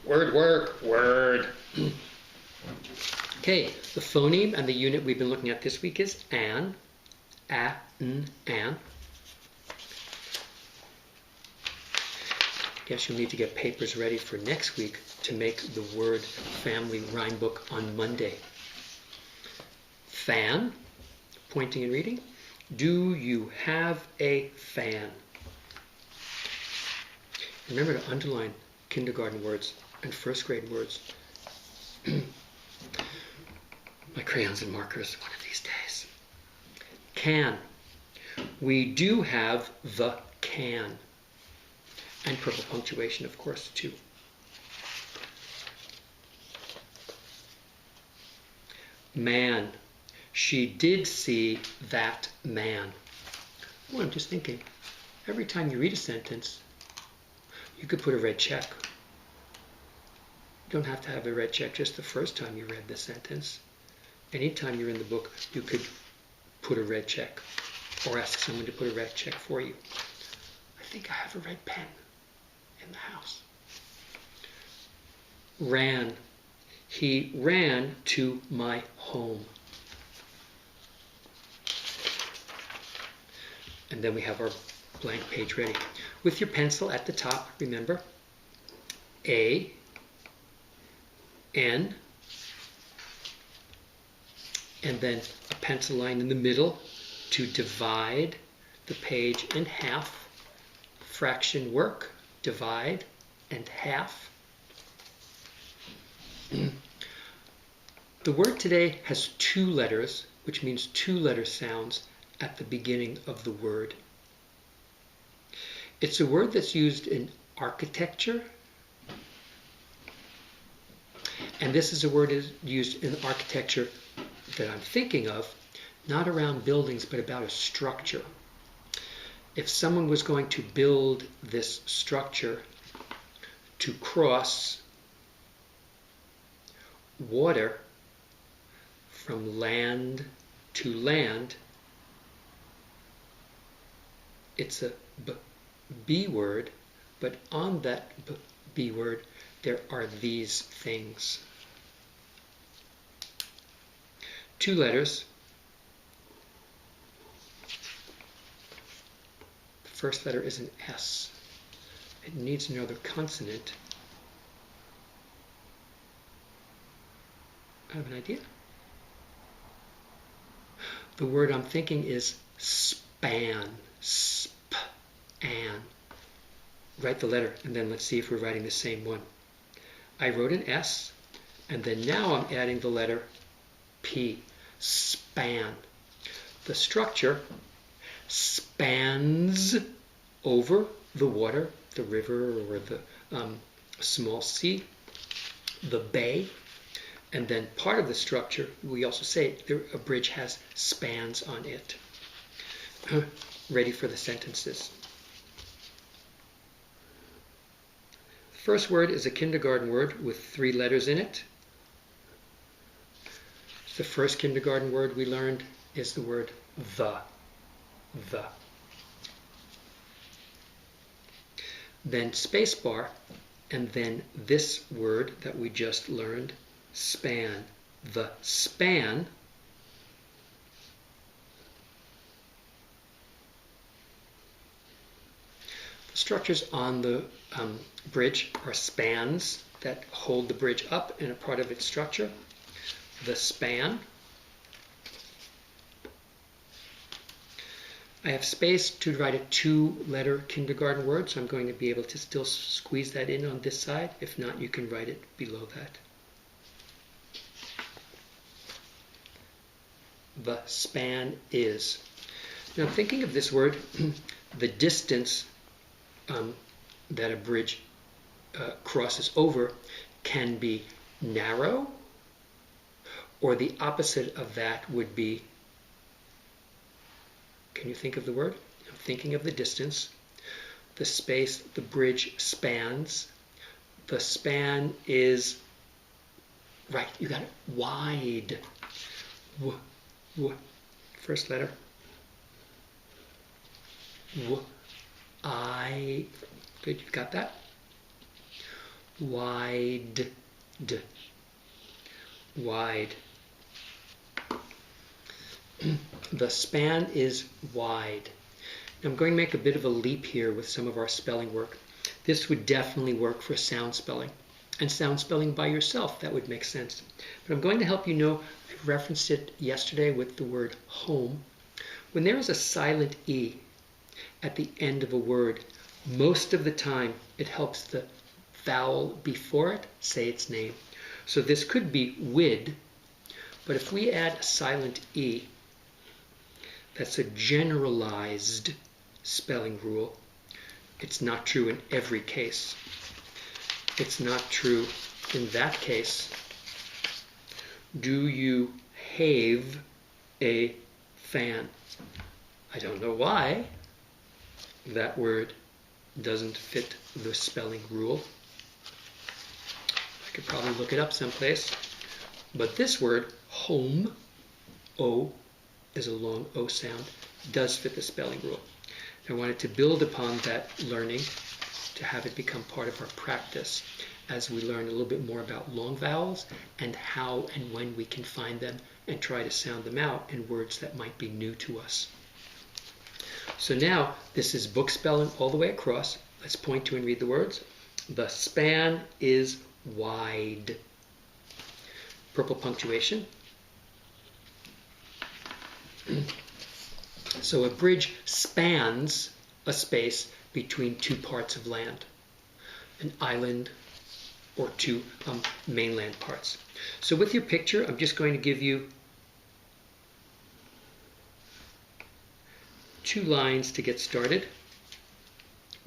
Word work. Word. Okay, the phoneme and the unit we've been looking at this week is an. An. Guess you'll need to get papers ready for next week to make the word family rhyme book on Monday. Fan, pointing and reading. Do you have a fan? Remember to underline kindergarten words and first grade words. My crayons and markers one of these days. Can. We do have the can. And purple punctuation, of course, too. Man. She did see that man. Well, I'm just thinking, every time you read a sentence, you could put a red check. You don't have to have a red check just the first time you read the sentence. Anytime you're in the book, you could put a red check or ask someone to put a red check for you. I think I have a red pen in the house. Ran. He ran to my home. And then we have our blank page ready. With your pencil at the top, remember, A, N, and then a pencil line in the middle to divide the page in half. Fraction work, divide and half. The word today has two letters, which means two letter sounds at the beginning of the word. It's a word that's used in architecture, and this is a word used in architecture that I'm thinking of, not around buildings, but about a structure. If someone was going to build this structure to cross water from land to land, it's a B word, but on that B word there are these things. Two letters. The first letter is an S. It needs another consonant. I have an idea. The word I'm thinking is span. Span. Write the letter, and then let's see if we're writing the same one. I wrote an S, and then now I'm adding the letter P. Span. The structure spans over the water, the river or the small sea, the bay, and then part of the structure, we also say a bridge has spans on it. Ready for the sentences. The first word is a kindergarten word with 3 letters in it. The first kindergarten word we learned is the word the. The. Then spacebar, and then this word that we just learned, span. The span. The structures on the bridge are spans that hold the bridge up and a part of its structure. The span. I have space to write a 2-letter kindergarten word, so I'm going to be able to still squeeze that in on this side. If not, you can write it below that. The span is. Now, thinking of this word, the distance that a bridge crosses over can be narrow, or the opposite of that would be, can you think of the word? I'm thinking of the distance, the space the bridge spans. The span is, right, you got it, wide. First letter. I. Good, you got that? wide, wide. The span is wide. Now I'm going to make a bit of a leap here with some of our spelling work. This would definitely work for sound spelling. And sound spelling by yourself, that would make sense. But I'm going to help you know, I referenced it yesterday with the word home. When there is a silent E at the end of a word, most of the time it helps the vowel before it say its name. So this could be wid, but if we add a silent E, that's a generalized spelling rule. It's not true in every case. It's not true in that case. Do you have a fan? I don't know why that word doesn't fit the spelling rule. I could probably look it up someplace. But this word, home, O is a long O sound, does fit the spelling rule. I wanted to build upon that learning to have it become part of our practice as we learn a little bit more about long vowels and how and when we can find them and try to sound them out in words that might be new to us. So now this is book spelling all the way across. Let's point to and read the words. The span is wide. Purple punctuation. So a bridge spans a space between two parts of land, an island or two mainland parts. So with your picture, I'm just going to give you 2 lines to get started,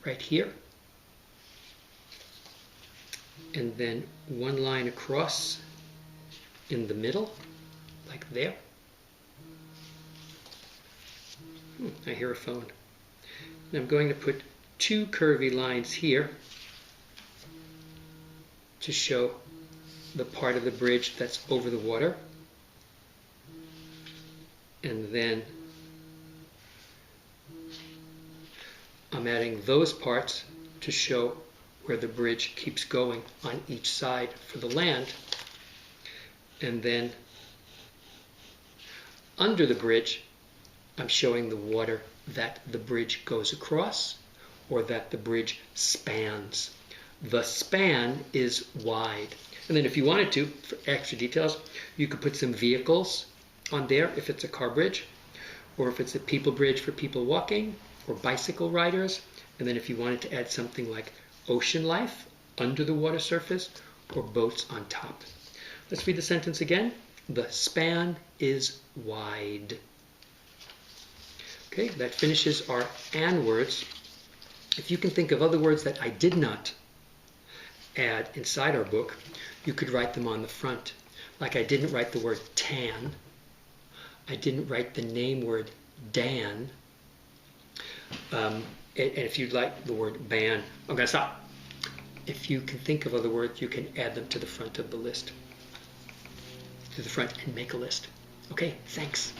right here, and then 1 line across in the middle, like there. I hear a phone. And I'm going to put 2 curvy lines here to show the part of the bridge that's over the water. And then I'm adding those parts to show where the bridge keeps going on each side for the land. And then under the bridge, I'm showing the water that the bridge goes across or that the bridge spans. The span is wide. And then if you wanted to, for extra details, you could put some vehicles on there if it's a car bridge, or if it's a people bridge for people walking or bicycle riders. And then if you wanted to add something like ocean life under the water surface or boats on top. Let's read the sentence again. The span is wide. Okay, that finishes our and words. If you can think of other words that I did not add inside our book, you could write them on the front. Like I didn't write the word tan. I didn't write the name word Dan. And if you'd like the word ban, I'm going to stop. If you can think of other words, you can add them to the front of the list. To the front and make a list. Okay, thanks.